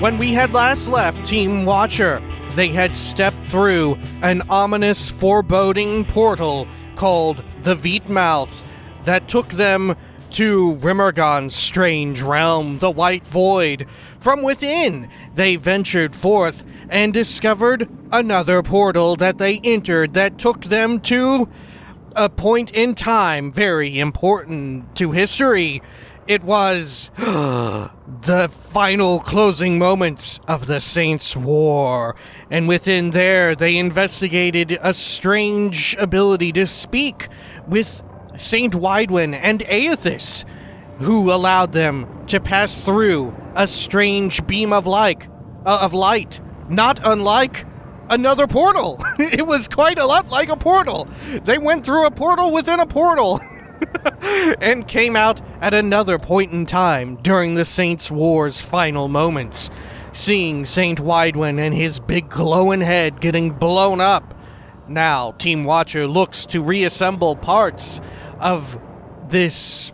When we had last left Team Watcher, they had stepped through an ominous, foreboding portal called the Veetmouth that took them to Rimmergon's strange realm, the White Void. From within, they ventured forth and discovered another portal that they entered that took them to a point in time very important to history. It was the final closing moments of the Saints' War, and within there they investigated a strange ability to speak with Saint Waidwen and Aethys, who allowed them to pass through a strange beam of light, not unlike another portal. It was quite a lot like a portal. They went through a portal within a portal. And came out at another point in time during the Saints' War's final moments, seeing Saint Waidwen and his big glowing head getting blown up. Now, Team Watcher looks to reassemble parts of this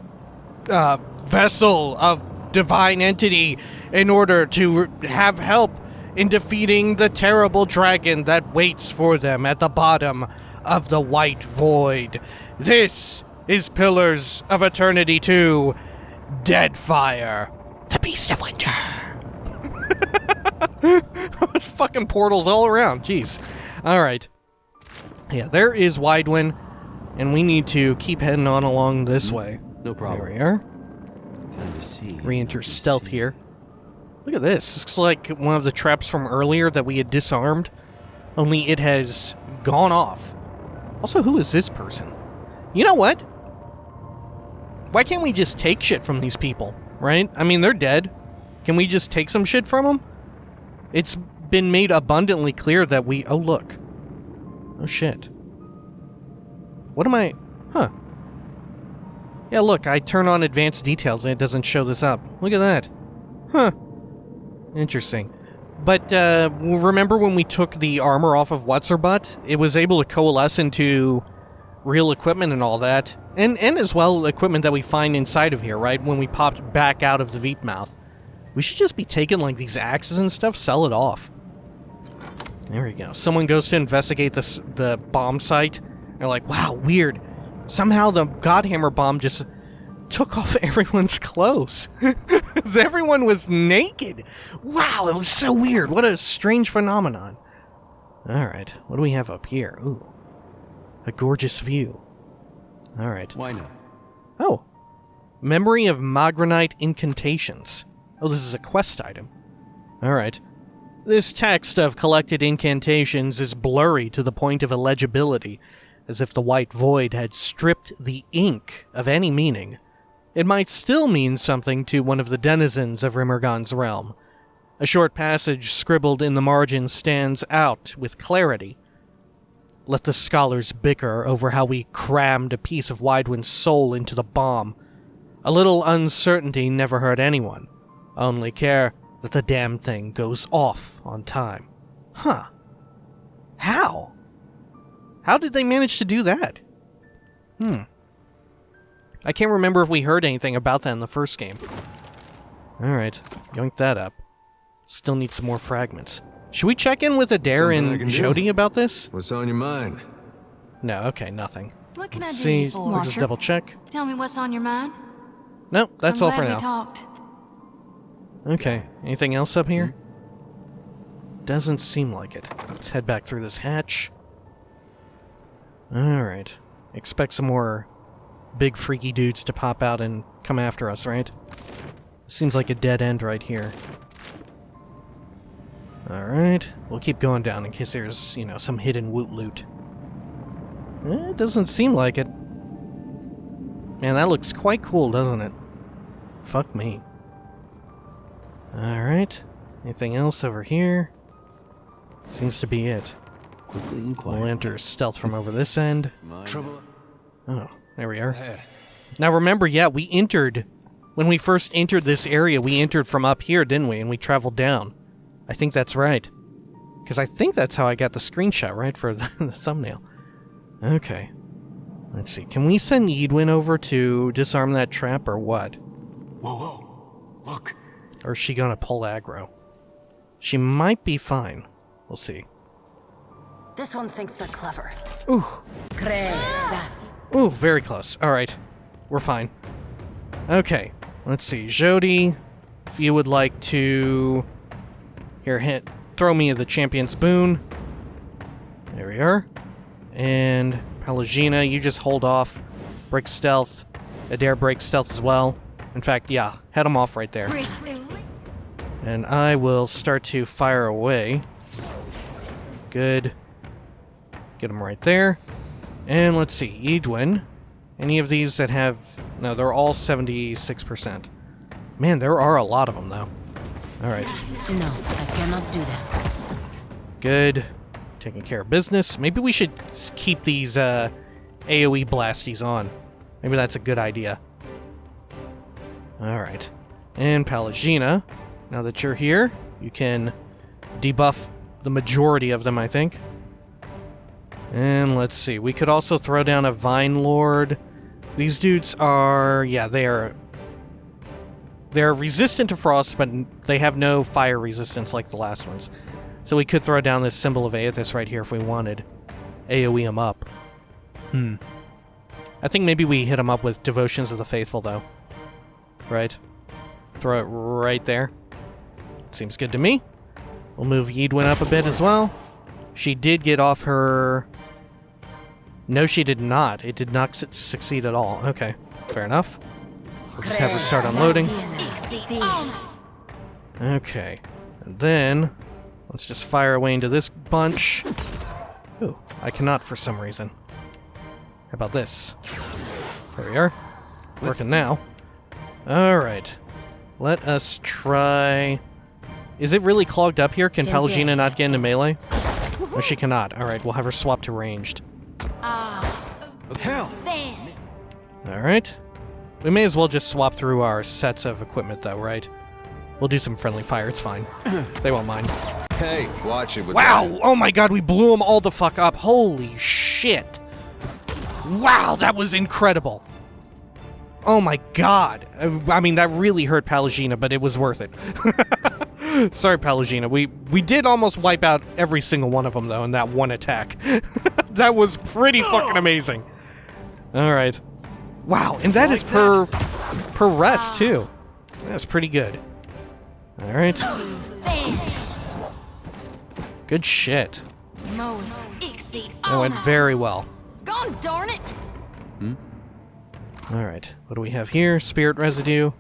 vessel of divine entity in order to have help in defeating the terrible dragon that waits for them at the bottom of the White Void. This is Pillars of Eternity 2, Deadfire, the Beast of Winter. Fucking portals all around, jeez. Alright. Yeah, there is Waidwen, and we need to keep heading on along this way. No problem. There we are. Time to see. Re-enter stealth here. Look at this. Looks like one of the traps from earlier that we had disarmed, only it has gone off. Also, who is this person? You know what? Why can't we just take shit from these people, right? I mean, they're dead. Can we just take some shit from them? It's been made abundantly clear that we... Oh, look. Oh, shit. What am I... Huh. Yeah, look, I turn on advanced details and it doesn't show this up. Look at that. Huh. Interesting. But, remember when we took the armor off of What's-Her-Butt? It was able to coalesce into real equipment and all that. And as well, equipment that we find inside of here, right? When we popped back out of the Veetmouth. We should just be taking, like, these axes and stuff, sell it off. There we go. Someone goes to investigate the bomb site. They're like, wow, weird. Somehow the Godhammer bomb just took off everyone's clothes. Everyone was naked. Wow, it was so weird. What a strange phenomenon. Alright, what do we have up here? Ooh, a gorgeous view. Alright. Why not? Oh. Memory of Magranite Incantations. Oh, this is a quest item. Alright. This text of collected incantations is blurry to the point of illegibility, as if the White Void had stripped the ink of any meaning. It might still mean something to one of the denizens of Rimmergon's realm. A short passage scribbled in the margin stands out with clarity. Let the scholars bicker over how we crammed a piece of Waidwen's soul into the bomb. A little uncertainty never hurt anyone. Only care that the damn thing goes off on time. Huh. How? How did they manage to do that? I can't remember if we heard anything about that in the first game. Alright, yoink that up. Still need some more fragments. Should we check in with Adair and Jody about this? What's on your mind? No, okay, nothing. What can I do See, you for? we'll just double check. Tell me what's on your mind. No, that's all for I'm glad now. we talked. Okay, anything else up here? Doesn't seem like it. Let's head back through this hatch. Alright. Expect some more big freaky dudes to pop out and come after us, right? Seems like a dead end right here. Alright, we'll keep going down in case there's, you know, some hidden woot loot. It doesn't seem like it. Man, that looks quite cool, doesn't it? Fuck me. Alright, anything else over here? Seems to be it. Quickly and quietly. We'll enter stealth from over this end. Trouble. Oh, there we are. Ahead. Now remember, yeah, we entered... When we first entered this area, we entered from up here, didn't we? And we traveled down. I think that's right. Because I think that's how I got the screenshot, right, for the thumbnail. Okay. Let's see. Can we send Waidwen over to disarm that trap, or what? Whoa, whoa. Look. Or is she gonna pull aggro? She might be fine. We'll see. This one thinks they're clever. Ooh. Creda. Ooh, very close. Alright. We're fine. Okay. Let's see. Jody, if you would like to... Here, throw me the champion's boon. There we are. And Pelagina, you just hold off. Break stealth. Adair break stealth as well. In fact, yeah, head them off right there. And I will start to fire away. Good. Get them right there. And let's see, Waidwen. Any of these that have... No, they're all 76%. Man, there are a lot of them, though. Alright. No, I cannot do that. Good. Taking care of business. Maybe we should keep these AoE blasties on. Maybe that's a good idea. Alright. And Pelagina, now that you're here, you can debuff the majority of them, I think. And let's see, we could also throw down a Vine Lord. These dudes are... yeah, they're resistant to frost, but they have no fire resistance like the last ones. So we could throw down this Symbol of Aethys right here if we wanted. AoE them up. I think maybe we hit them up with Devotions of the Faithful, though. Right? Throw it right there. Seems good to me. We'll move Waidwen up a bit as well. She did get off her... No, she did not. It did not succeed at all. Okay, fair enough. We'll just have her start unloading. Okay. And then, let's just fire away into this bunch. Ooh, I cannot for some reason. How about this? There we are. Working now. Alright. Let us try... Is it really clogged up here? Can Pelagina not get into melee? No, she cannot. Alright, we'll have her swap to ranged. Hell! Alright. We may as well just swap through our sets of equipment, though, right? We'll do some friendly fire, it's fine. They won't mind. Hey, watch it with Wow! that. Oh my god, we blew them all the fuck up. Holy shit! Wow, that was incredible! Oh my god. I mean, that really hurt Pelagina, but it was worth it. Sorry, Pelagina. We did almost wipe out every single one of them, though, in that one attack. That was pretty fucking amazing. Alright. Wow, and that is per rest, too. That's pretty good. Alright. Good shit. That went very well. Gone, darn it! Alright, what do we have here? Spirit residue.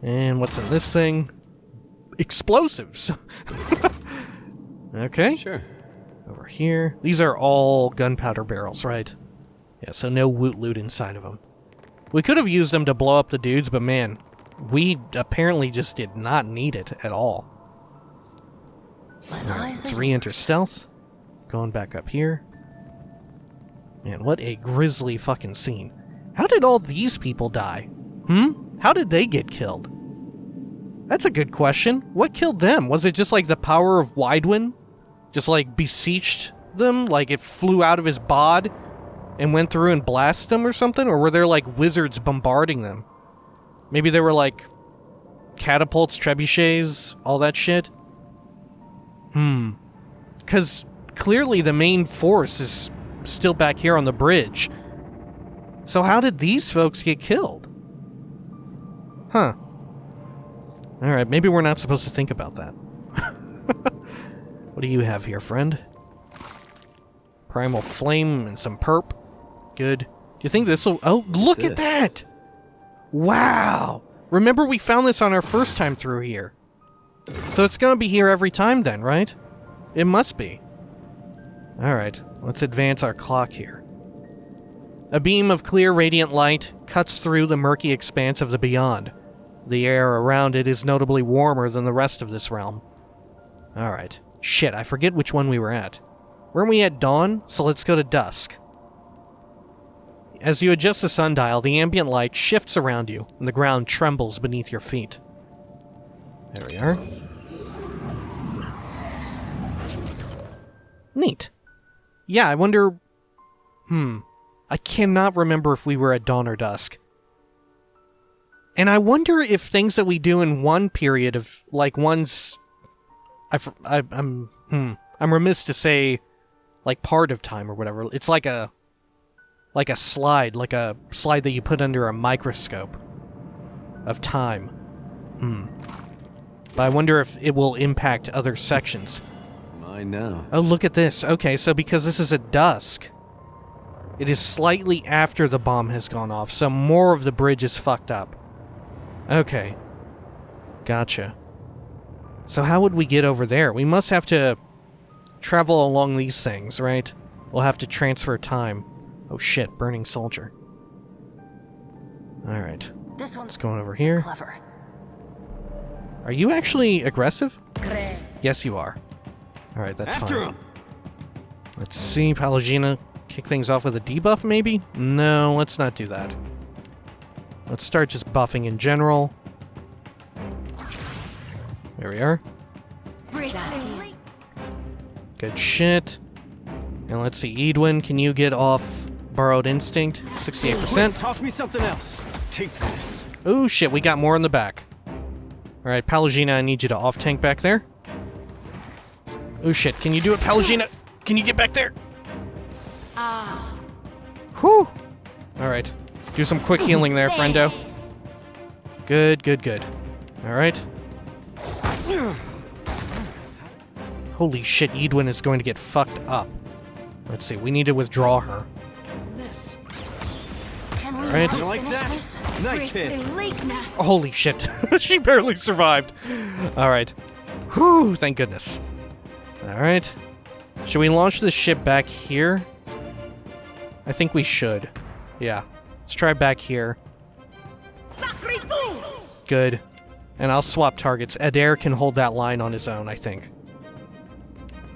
And what's in this thing? Explosives! Okay. Sure. Over here. These are all gunpowder barrels, right? Yeah, so no woot loot inside of them. We could have used them to blow up the dudes, but man, we apparently just did not need it at all. Let's re-enter stealth. Going back up here. Man, what a grisly fucking scene. How did all these people die? How did they get killed? That's a good question. What killed them? Was it just like the power of Waidwen? Just like beseeched them? Like it flew out of his bod and went through and blasted them or something? Or were there like wizards bombarding them? Maybe there were like catapults, trebuchets, all that shit? Because clearly the main force is still back here on the bridge. So how did these folks get killed? Huh. Alright, maybe we're not supposed to think about that. What do you have here, friend? Primal Flame and some perp. Good. Do you think this'll... Oh, look at that! Wow! Remember we found this on our first time through here. So it's gonna be here every time then, right? It must be. Alright, let's advance our clock here. A beam of clear, radiant light cuts through the murky expanse of the beyond. The air around it is notably warmer than the rest of this realm. Alright. Shit, I forget which one we were at. Weren't we at dawn? So let's go to dusk. As you adjust the sundial, the ambient light shifts around you, and the ground trembles beneath your feet. There we are. Neat. Yeah, I wonder... I cannot remember if we were at dawn or dusk. And I wonder if things that we do in one period of, like, one I'm remiss to say, like, part of time or whatever. It's like a slide that you put under a microscope of time. But I wonder if it will impact other sections. Mine now. Oh, look at this. Okay, so because this is at dusk, it is slightly after the bomb has gone off, so more of the bridge is fucked up. Okay. Gotcha. So how would we get over there? We must have to travel along these things, right? We'll have to transfer time. Oh shit, burning soldier. Alright. This one's Let's go over here. clever. Are you actually aggressive? Yes, you are. Alright, that's After fine. him. Let's see, Pallegina, kick things off with a debuff, maybe? No, let's not do that. Let's start just buffing in general. There we are. Good shit. And let's see, Waidwen, can you get off Borrowed Instinct? 68%. Toss me something else. Take this. Oh shit, we got more in the back. Alright, Pallegina, I need you to off-tank back there. Oh shit, can you do it, Pallegina? Can you get back there? Whew! Alright, do some quick healing there, friendo. Good, good, good. Alright. Holy shit, Waidwen is going to get fucked up. Let's see, we need to withdraw her. Can we Alright. not You like finish that? this? Nice hit. Holy shit, she barely survived. Alright. Whew, thank goodness. Alright. Should we launch the ship back here? I think we should. Yeah. Let's try back here. Good. And I'll swap targets. Adair can hold that line on his own, I think.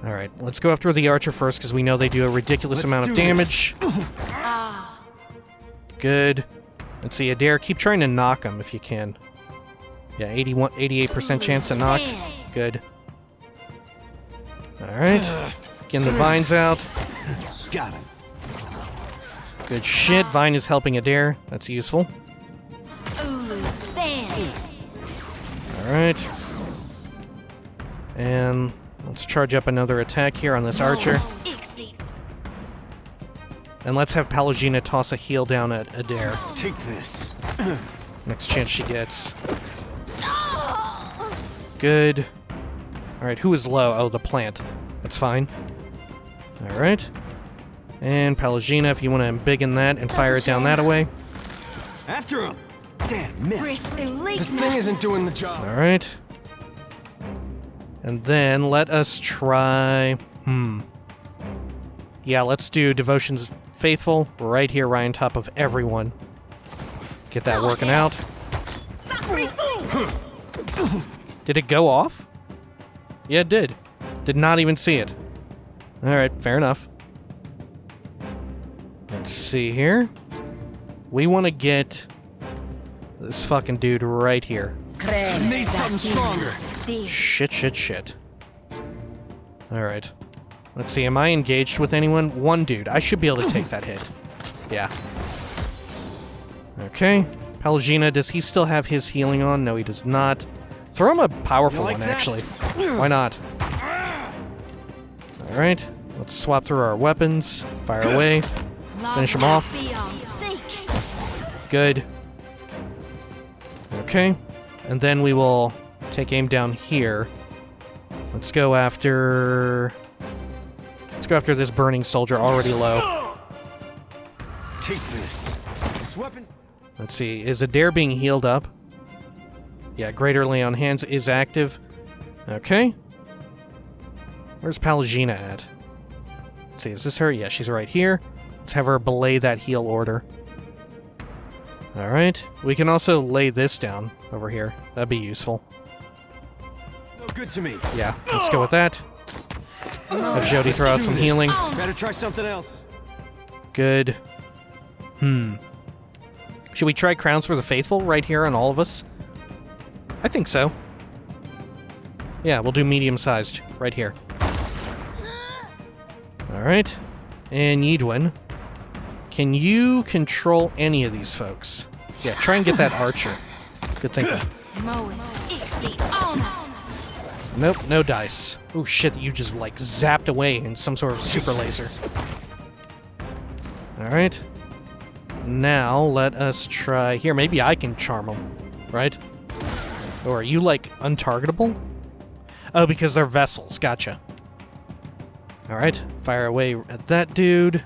Alright, let's go after the archer first, because we know they do a ridiculous amount of damage. Good. Let's see, Adair, keep trying to knock him if you can. Yeah, 88% chance to knock. Good. Alright. Getting the vines out. Got him. Good shit. Vine is helping Adair. That's useful. Alright. And let's charge up another attack here on this archer. And let's have Pallegina toss a heal down at Adair. Take this. Next chance she gets. Good. Alright, who is low? Oh, the plant. That's fine. Alright. And Pallegina, if you want to embiggen that and fire it down that way. After him. Damn, missed. This thing isn't doing the job. Alright. And then let us try... Yeah, let's do Devotion's Faithful right here, right on top of everyone. Get that working out. Did it go off? Yeah, it did. Did not even see it. Alright, fair enough. Let's see here. We want to get this fucking dude right here. I made something stronger. Shit, shit, shit. Alright. Let's see, am I engaged with anyone? One dude. I should be able to take that hit. Yeah. Okay. Pallegina, does he still have his healing on? No, he does not. Throw him a powerful one, actually. Why not? Alright. Let's swap through our weapons. Fire away. Finish him off. Good. Okay. And then we will take aim down here. Let's go after... Let's go after this burning soldier already low. Take this. This weapon's... Let's see. Is Adair being healed up? Yeah, Greater Lay on Hands is active. Okay. Where's Pallegina at? Let's see, is this her? Yeah, she's right here. Let's have her belay that heal order. Alright. We can also lay this down over here. That'd be useful. No good to me. Yeah, let's go with that. Have Jody throw out some healing. Better try something else. Good. Should we try Crowns for the Faithful right here on all of us? I think so. Yeah, we'll do medium-sized right here. Alright. And Waidwen. Can you control any of these folks? Yeah, try and get that archer. Good thinking. Nope, no dice. Oh shit, you just like zapped away in some sort of super laser. Alright. Now, let us try... Here, maybe I can charm them, right? Or are you, like, untargetable? Oh, because they're vessels. Gotcha. Alright, fire away at that dude.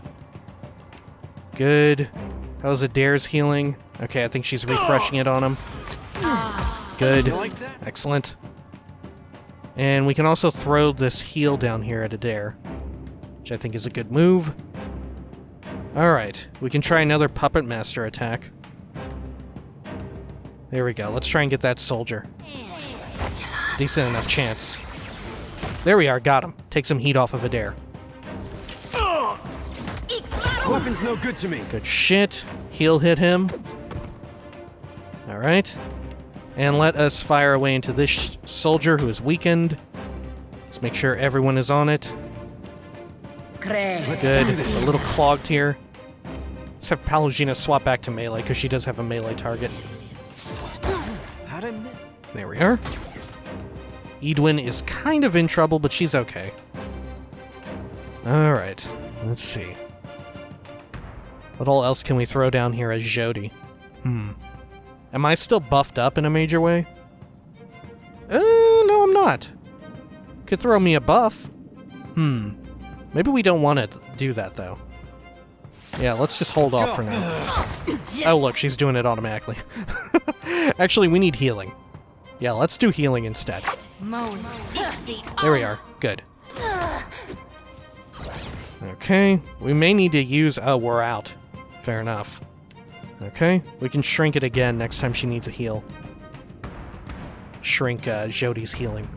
Good. How's Adair's healing? Okay, I think she's refreshing it on him. Good. Excellent. And we can also throw this heal down here at Adair, which I think is a good move. Alright, we can try another Puppet Master attack. There we go. Let's try and get that soldier. Decent enough chance. There we are, got him. Take some heat off of Adair. This weapon's no good to me. Good shit. Heal hit him. Alright. And let us fire away into this soldier who is weakened. Let's make sure everyone is on it. Good. A little clogged here. Let's have Pallegina swap back to melee, because she does have a melee target. There we are. Waidwen is kind of in trouble, but she's okay. Alright, let's see. What all else can we throw down here as Jody? Am I still buffed up in a major way? No, I'm not. Could throw me a buff. Maybe we don't want to do that, though. Yeah, let's just hold off for now. Oh, look, she's doing it automatically. Actually, we need healing. Yeah, let's do healing instead. There we are. Good. Okay, we may need to use... Oh, we're out. Fair enough. Okay, we can shrink it again next time she needs a heal. Shrink Jody's healing.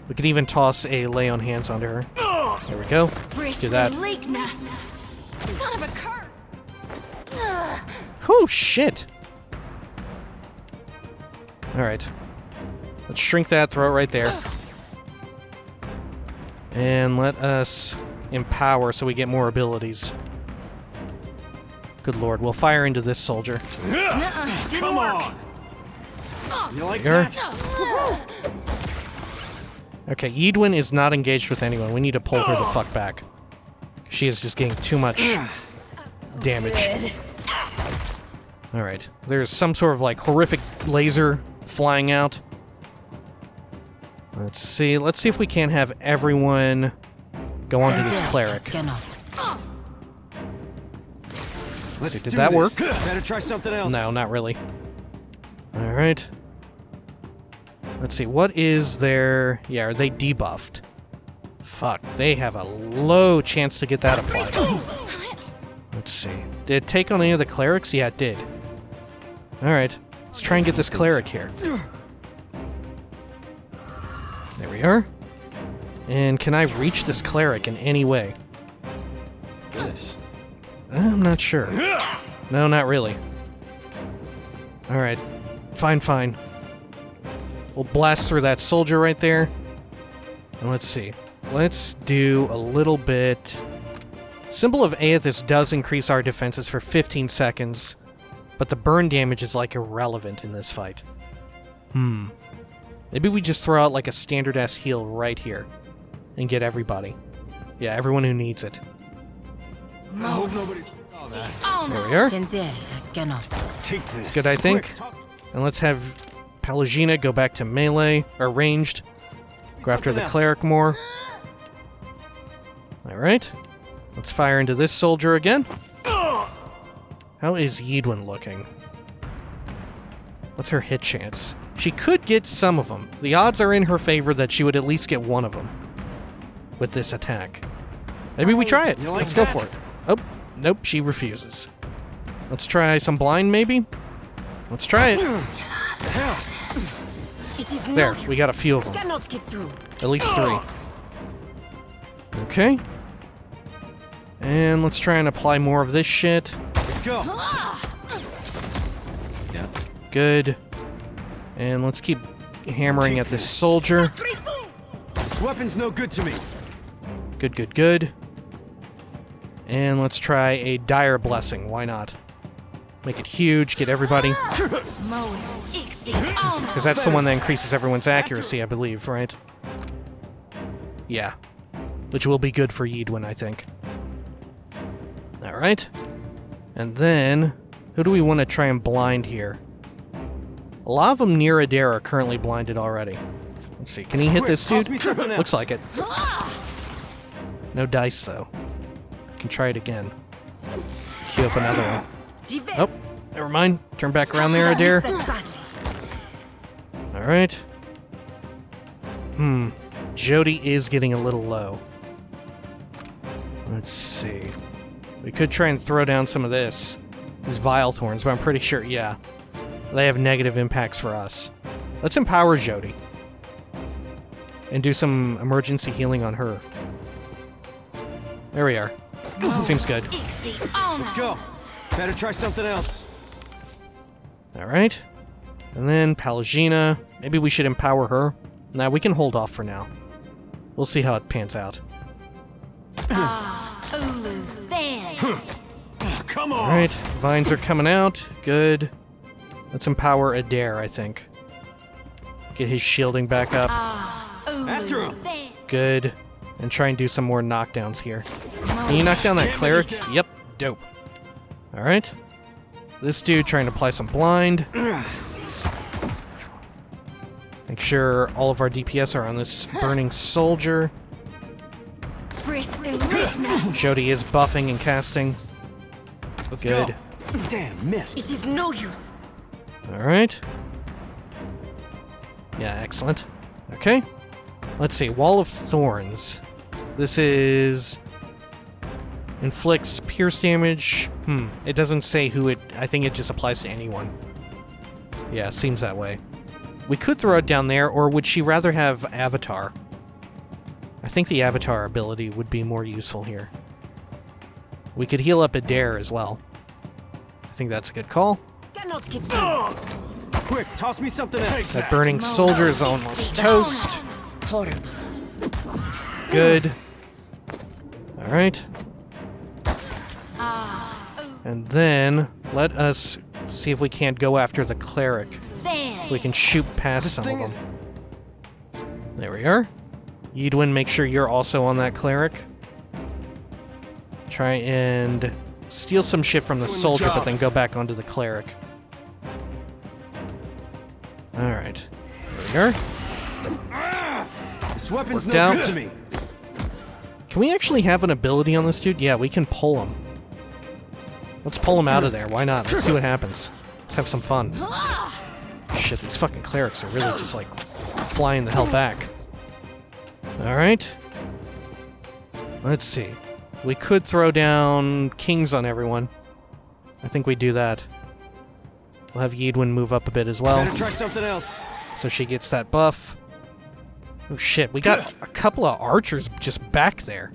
We could even toss a lay on hands onto her. There we go. Let's do that. Son of a cur! Oh, shit! Alright. Let's shrink that, throw it right there. And let us empower so we get more abilities. Good lord, we'll fire into this soldier. Come on! You like that? Okay, Waidwen is not engaged with anyone. We need to pull her the fuck back. She is just getting too much damage. Alright, there's some sort of like horrific laser flying out. Let's see if we can't have everyone go onto this cleric. Let's see, did that work? Better try something else. No, not really. Alright. Let's see, what is their... Yeah, are they debuffed? Fuck, they have a low chance to get that applied. Let's see. Did it take on any of the clerics? Yeah, it did. Alright, let's try and get this cleric here. There we are. And can I reach this cleric in any way? This. I'm not sure. No, not really. Alright. Fine. We'll blast through that soldier right there. And let's see. Let's do a little bit... Symbol of Aethys does increase our defenses for 15 seconds, but the burn damage is, like, irrelevant in this fight. Maybe we just throw out, like, a standard-ass heal right here and get everybody. Yeah, everyone who needs it. I hope nobody's... There we are. Take this. It's good, I think. And let's have Pallegina go back to melee, or ranged. Go after the cleric more. Alright. Let's fire into this soldier again. How is Waidwen looking? What's her hit chance? She could get some of them. The odds are in her favor that she would at least get one of them with this attack. Maybe we try it. Let's go for it. Oh, nope, she refuses. Let's try some blind, maybe? Let's try it. There, we got a few of them. At least 3. Okay. And let's try and apply more of this shit. Let's go. Yeah. Good. And let's keep hammering at this soldier. This weapon's no good to me. Good. And let's try a dire blessing. Why not? Make it huge, get everybody. Because that's the one that increases everyone's accuracy, I believe, right? Yeah. Which will be good for Waidwen, I think. Alright. And then, who do we want to try and blind here? A lot of them near Adair are currently blinded already. Let's see, can he hit this dude? Looks like it. No dice, though. Can try it again. Queue up another one. Oh, never mind. Turn back around there, Adair. Alright. Jody is getting a little low. Let's see. We could try and throw down some of this. These Vile Thorns, but I'm pretty sure, yeah. They have negative impacts for us. Let's empower Jody. And do some emergency healing on her. There we are. Seems good. Let's go. Better try something else. Alright. And then Palagina. Maybe we should empower her. Nah, we can hold off for now. We'll see how it pans out. Come on. Alright, vines are coming out. Good. Let's empower Adair, I think. Get his shielding back up. After him. Good. And try and do some more knockdowns here. Can you knock down that cleric? Yep. Dope. Alright. This dude trying to apply some blind. Make sure all of our DPS are on this burning soldier. Jody is buffing and casting. Let's Good. go. Damn, missed. It is no use. Alright. Yeah, excellent. Okay. Let's see. Wall of Thorns. This is... inflicts pierce damage. It doesn't say who it... I think it just applies to anyone. Yeah, seems that way. We could throw it down there, or would she rather have Avatar? I think the Avatar ability would be more useful here. We could heal up Adair as well. I think that's a good call. Quick, toss me something else. That burning soldier is almost toast. Good. Alright. And then, let us see if we can't go after the cleric. We can shoot past some of them. There we are. Waidwen, make sure you're also on that cleric. Try and steal some shit from the soldier, but then go back onto the cleric. Alright. There we are. This weapon's Worked no out. good to me. Can we actually have an ability on this dude? Yeah, we can pull him. Let's pull him out of there. Why not? Let's see what happens. Let's have some fun. Shit, these fucking clerics are really just, like, flying the hell back. Alright. Let's see. We could throw down kings on everyone. I think we do that. We'll have Waidwen move up a bit as well. Better try something else. So she gets that buff. Oh shit, we got a couple of archers just back there.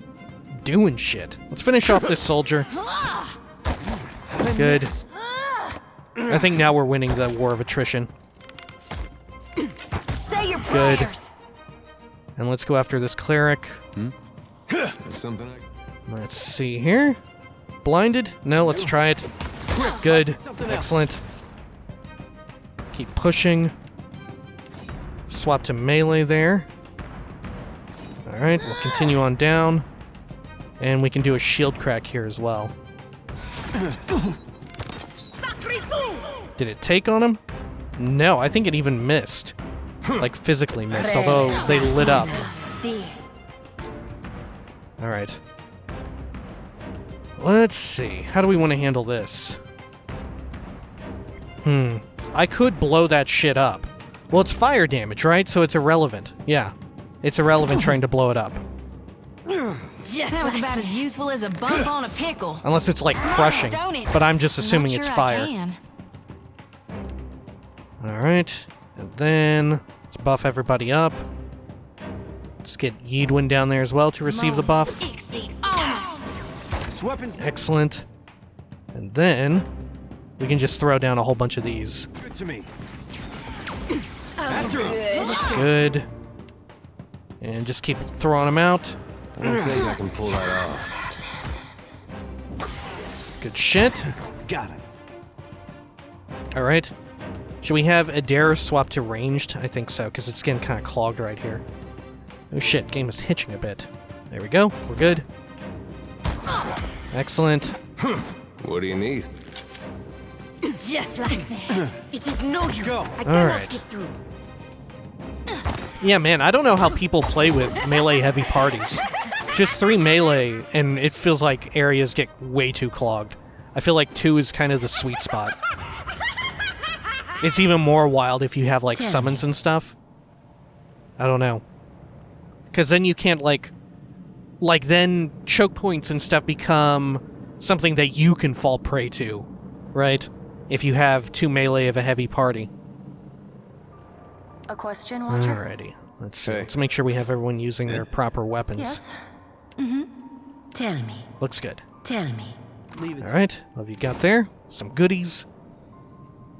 Doing shit. Let's finish off this soldier. Good. I think now we're winning the war of attrition. Say your Good. prayers. And let's go after this cleric. There's something Let's see here. Blinded? No, let's try it. Good. Excellent. Keep pushing. Swap to melee there. Alright, we'll continue on down. And we can do a shield crack here as well. Did it take on him? No, I think it even missed. Like, physically missed, although they lit up. Alright. Let's see. How do we want to handle this? I could blow that shit up. Well, it's fire damage, right? So it's irrelevant. Yeah. It's irrelevant trying to blow it up. That was about as useful as a bump on a pickle. Unless it's like crushing. But I'm just assuming it's fire. Alright. And then let's buff everybody up. Let's get Waidwen down there as well to receive the buff. Excellent. And then we can just throw down a whole bunch of these. Good to me. After him. Good. And just keep throwing them out. I don't think I can pull that off. Good shit. Got it. Alright. Should we have Adair swap to ranged? I think so, because it's getting kind of clogged right here. Oh shit, game is hitching a bit. There we go, we're good. Excellent. What do you need? Just like that. It is no use. Go. I cannot Alright. get through. Yeah, man, I don't know how people play with melee-heavy parties. Just 3 melee, and it feels like areas get way too clogged. I feel like 2 is kind of the sweet spot. It's even more wild if you have, like, summons and stuff. I don't know. Because then you can't, like, then choke points and stuff become something that you can fall prey to, right? If you have 2 melee of a heavy party. A question, Watcher? Alrighty. Let's see. Hey. Let's make sure we have everyone using their proper weapons. Yes? Mm-hmm. Tell me. Looks good. Tell me. Alright, what have you got there? Some goodies.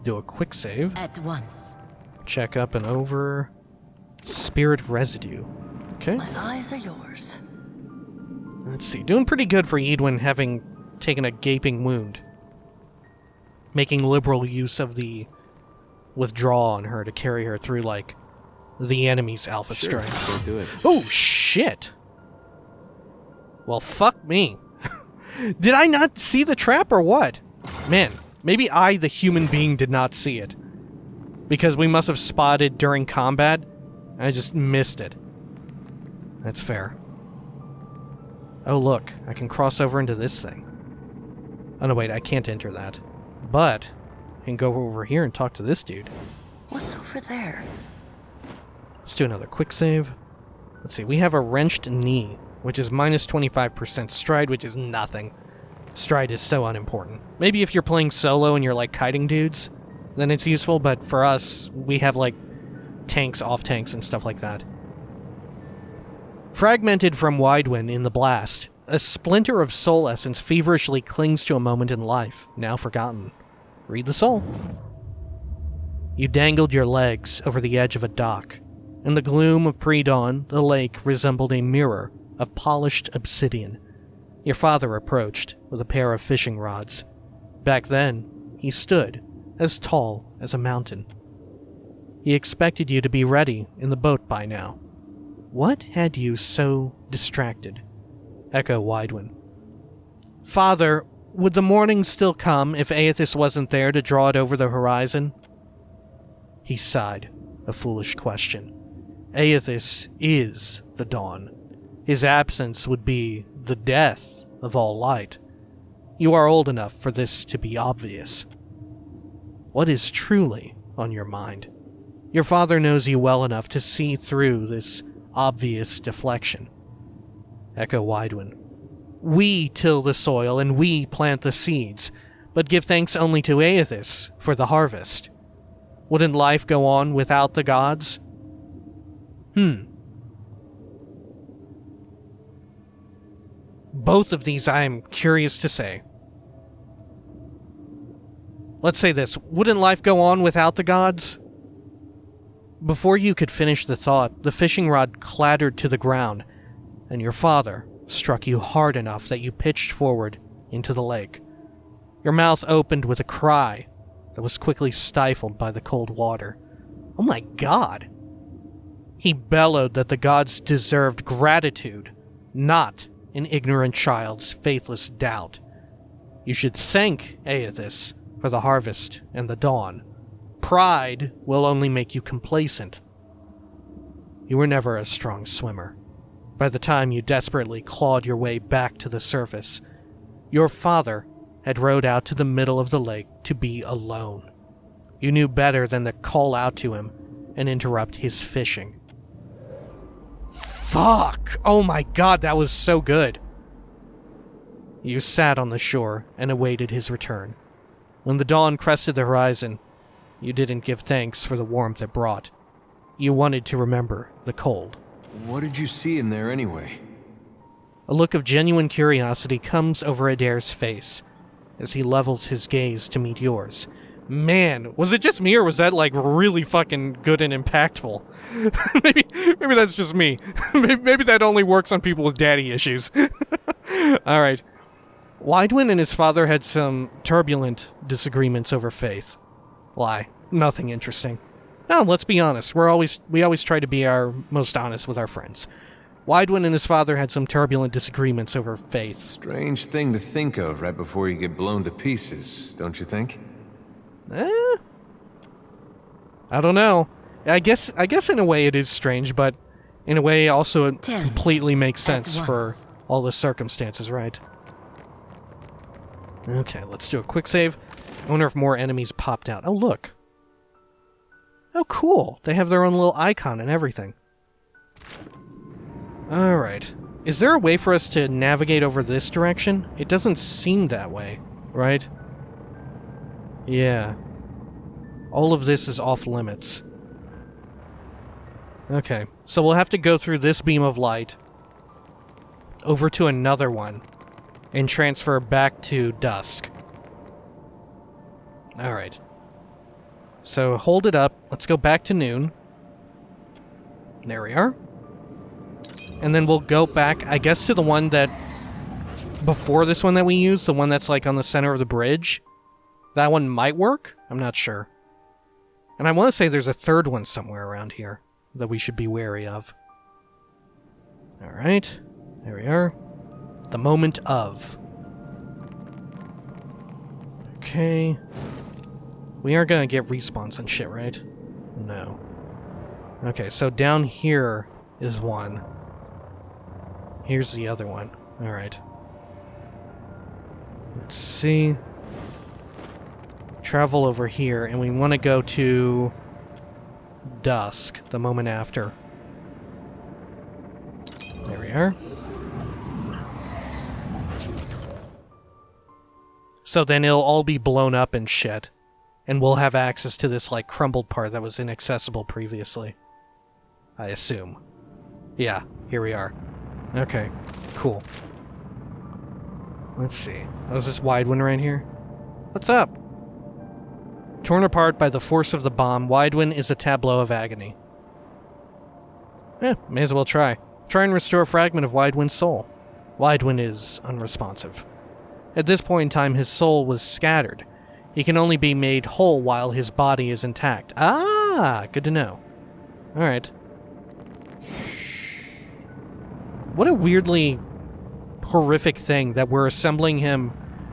Do a quick save. At once. Check up and over. Spirit Residue. Okay. My eyes are yours. Let's see. Doing pretty good for Waidwen having taken a gaping wound. Making liberal use of the withdrawal on her to carry her through, like, the enemy's alpha strength. Go do it. Oh, shit! Well, fuck me. Did I not see the trap or what? Man, maybe I, the human being, did not see it. Because we must have spotted during combat. I just missed it. That's fair. Oh, look. I can cross over into this thing. Oh, no, wait. I can't enter that. But I can go over here and talk to this dude. What's over there? Let's do another quick save. Let's see. We have a wrenched knee, which is minus 25% stride, which is nothing. Stride is so unimportant. Maybe if you're playing solo and you're, like, kiting dudes, then it's useful, but for us, we have, like, tanks, off-tanks, and stuff like that. Fragmented from Waidwen in the blast, a splinter of soul essence feverishly clings to a moment in life, now forgotten. Read the soul. You dangled your legs over the edge of a dock. In the gloom of pre-dawn, the lake resembled a mirror of polished obsidian. Your father approached with a pair of fishing rods. Back then, he stood as tall as a mountain. He expected you to be ready in the boat by now. What had you so distracted? Echo Waidwen. Father, would the morning still come if Aethys wasn't there to draw it over the horizon? He sighed, a foolish question. Aethys is the dawn. His absence would be the death of all light. You are old enough for this to be obvious. What is truly on your mind? Your father knows you well enough to see through this obvious deflection. Echo Waidwen. We till the soil and we plant the seeds, but give thanks only to Aethys for the harvest. Wouldn't life go on without the gods? Both of these I am curious to say. Let's say this. Wouldn't life go on without the gods? Before you could finish the thought, the fishing rod clattered to the ground, and your father struck you hard enough that you pitched forward into the lake. Your mouth opened with a cry that was quickly stifled by the cold water. Oh my god! He bellowed that the gods deserved gratitude, not an ignorant child's faithless doubt. You should thank Aethys for the harvest and the dawn. Pride will only make you complacent. You were never a strong swimmer. By the time you desperately clawed your way back to the surface, your father had rowed out to the middle of the lake to be alone. You knew better than to call out to him and interrupt his fishing. Fuck! Oh my god, that was so good! You sat on the shore and awaited his return. When the dawn crested the horizon, you didn't give thanks for the warmth it brought. You wanted to remember the cold. What did you see in there anyway? A look of genuine curiosity comes over Adair's face as he levels his gaze to meet yours. Man, was it just me or was that, like, really fucking good and impactful? maybe that's just me. maybe that only works on people with daddy issues. Alright. Waidwen and his father had some turbulent disagreements over faith. Why? Nothing interesting. No, let's be honest. We always try to be our most honest with our friends. Waidwen and his father had some turbulent disagreements over faith. Strange thing to think of right before you get blown to pieces, don't you think? I don't know. I guess in a way it is strange, but in a way also it completely makes sense for all the circumstances, right? Okay, let's do a quick save. I wonder if more enemies popped out. Oh, look. Oh, cool. They have their own little icon and everything. Alright. Is there a way for us to navigate over this direction? It doesn't seem that way, right? Yeah. All of this is off limits. Okay, so we'll have to go through this beam of light over to another one and transfer back to dusk. Alright. So hold it up. Let's go back to noon. There we are. And then we'll go back, I guess, to the one that... before this one that we used, the one that's like on the center of the bridge. That one might work? I'm not sure. And I want to say there's a third one somewhere around here that we should be wary of. Alright. There we are. The moment of. Okay. We aren't gonna get respawns and shit, right? No. Okay, so down here is one. Here's the other one. Alright. Let's see. Travel over here, and we want to go to dusk, the moment after. There we are. So then it'll all be blown up and shit. And we'll have access to this, like, crumbled part that was inaccessible previously. I assume. Yeah, here we are. Okay, cool. Let's see. Oh, is this Waidwen right here? What's up? Torn apart by the force of the bomb, Waidwen is a tableau of agony. May as well try. Try and restore a fragment of Waidwen's soul. Waidwen is unresponsive. At this point in time, his soul was scattered. He can only be made whole while his body is intact. Ah, good to know. Alright. What a weirdly horrific thing that we're assembling him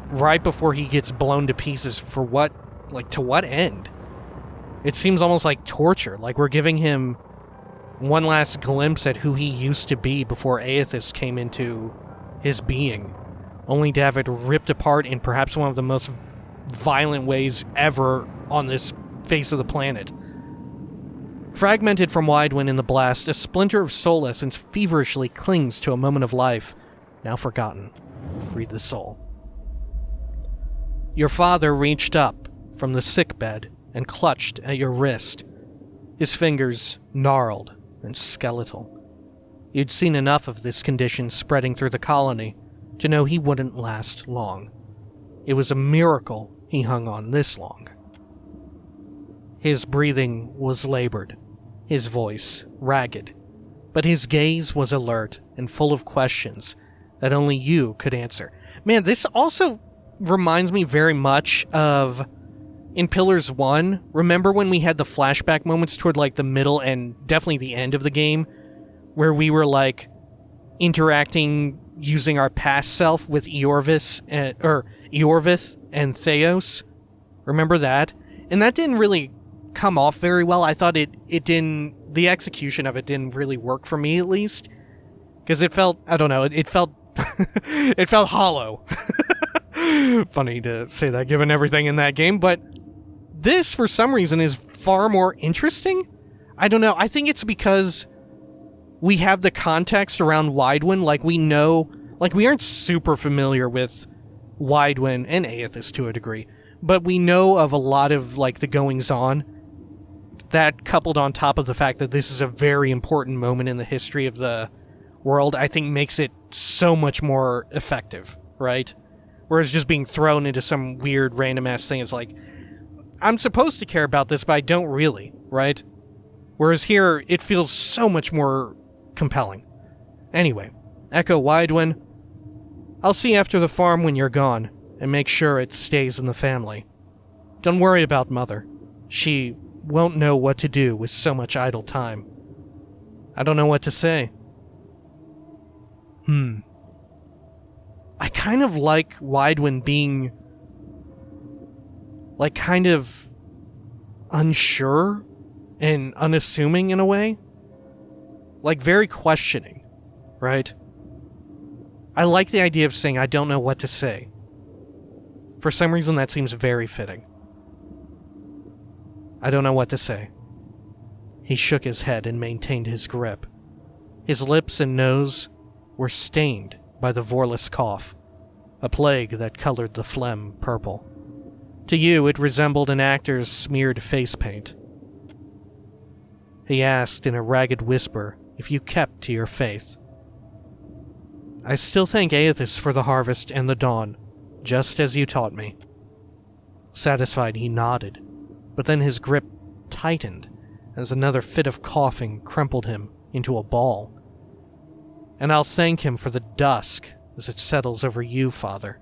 right before he gets blown to pieces. For what? Like, to what end? It seems almost like torture. Like we're giving him one last glimpse at who he used to be before Aethys came into his being, only to have it ripped apart in perhaps one of the most violent ways ever on this face of the planet. Fragmented from Waidwen in the blast, a splinter of soul essence feverishly clings to a moment of life, now forgotten. Read the soul. Your father reached up from the sickbed and clutched at your wrist, his fingers gnarled and skeletal. You'd seen enough of this condition spreading through the colony to know he wouldn't last long. It was a miracle he hung on this long. His breathing was labored, his voice ragged, but his gaze was alert and full of questions that only you could answer. Man, this also reminds me very much of in Pillars 1. Remember when we had the flashback moments toward like the middle and definitely the end of the game, where we were like interacting using our past self with Eorvith and Theos? Remember that? And that didn't really come off very well. I thought it didn't, the execution of it didn't really work for me, at least. Because it felt, I don't know, it felt, it felt hollow. Funny to say that given everything in that game, but this, for some reason, is far more interesting. I don't know, I think it's because we have the context around Waidwen, like we know, like we aren't super familiar with Waidwen and Aethys to a degree, but we know of a lot of like the goings-on. That coupled on top of the fact that this is a very important moment in the history of the world, I think makes it so much more effective, right? Whereas just being thrown into some weird random-ass thing is like, I'm supposed to care about this, but I don't really, right? Whereas here, it feels so much more compelling. Anyway, Echo Waidwen, I'll see after the farm when you're gone, and make sure it stays in the family. Don't worry about Mother. She won't know what to do with so much idle time. I don't know what to say. I kind of like Waidwen being, like, kind of unsure and unassuming in a way. Like, very questioning, right? I like the idea of saying, I don't know what to say. For some reason, that seems very fitting. I don't know what to say. He shook his head and maintained his grip. His lips and nose were stained by the Vorlus cough, a plague that colored the phlegm purple. To you, it resembled an actor's smeared face paint. He asked in a ragged whisper if you kept to your faith. I still thank Aethys for the harvest and the dawn, just as you taught me. Satisfied, he nodded, but then his grip tightened as another fit of coughing crumpled him into a ball. And I'll thank him for the dusk as it settles over you, Father.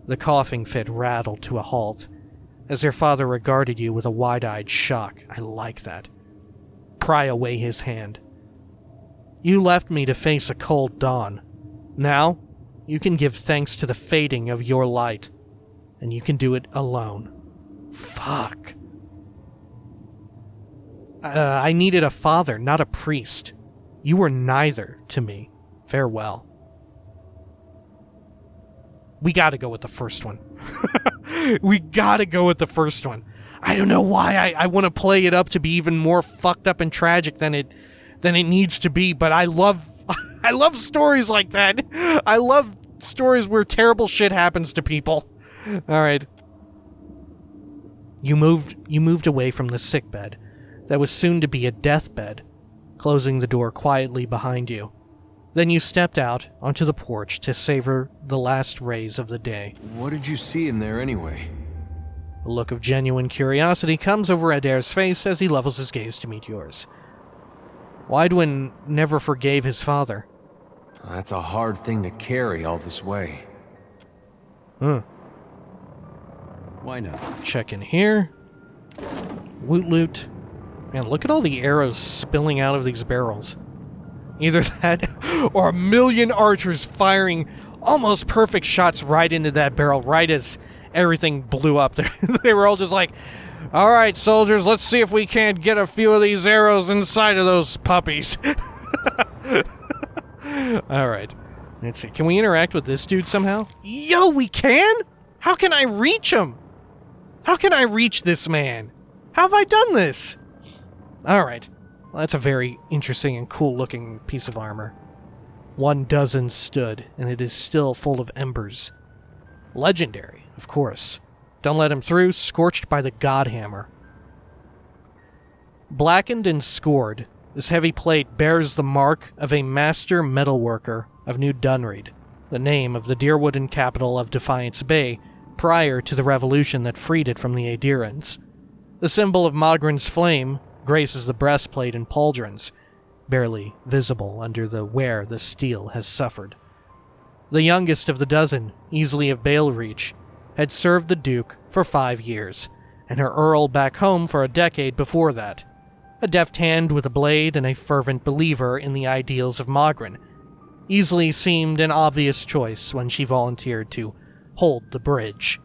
The coughing fit rattled to a halt as their father regarded you with a wide-eyed shock. I like that. Pry away his hand. You left me to face a cold dawn. Now, you can give thanks to the fading of your light, and you can do it alone. Fuck. I needed a father, not a priest. You were neither to me. Farewell. We gotta go with the first one. We gotta go with the first one. I don't know why I want to play it up to be even more fucked up and tragic than it needs to be, but I love stories like that. I love stories where terrible shit happens to people. All right. You moved away from the sickbed that was soon to be a deathbed, closing the door quietly behind you. Then you stepped out onto the porch to savor the last rays of the day. What did you see in there anyway? A look of genuine curiosity comes over Adair's face as he levels his gaze to meet yours. Waidwen never forgave his father. That's a hard thing to carry all this way. Why not? Check in here. Woot loot. Man, look at all the arrows spilling out of these barrels. Either that, or a million archers firing almost perfect shots right into that barrel, right as everything blew up. They were all just like, all right, soldiers, let's see if we can't get a few of these arrows inside of those puppies. All right. Let's see. Can we interact with this dude somehow? Yo, we can? How can I reach him? How can I reach this man? How have I done this? All right. Well, that's a very interesting and cool-looking piece of armor. 12 stood, and it is still full of embers. Legendary, of course. Don't let him through, scorched by the Godhammer. Blackened and scored, this heavy plate bears the mark of a master metalworker of New Dunreed, the name of the Deerwooden capital of Defiance Bay, prior to the revolution that freed it from the Aedirans. The symbol of Magran's flame graces the breastplate and pauldrons, barely visible under the wear the steel has suffered. The youngest of the dozen, easily of bale reach, had served the Duke for 5 years, and her Earl back home for a decade before that. A deft hand with a blade and a fervent believer in the ideals of Magran, easily seemed an obvious choice when she volunteered to hold the bridge.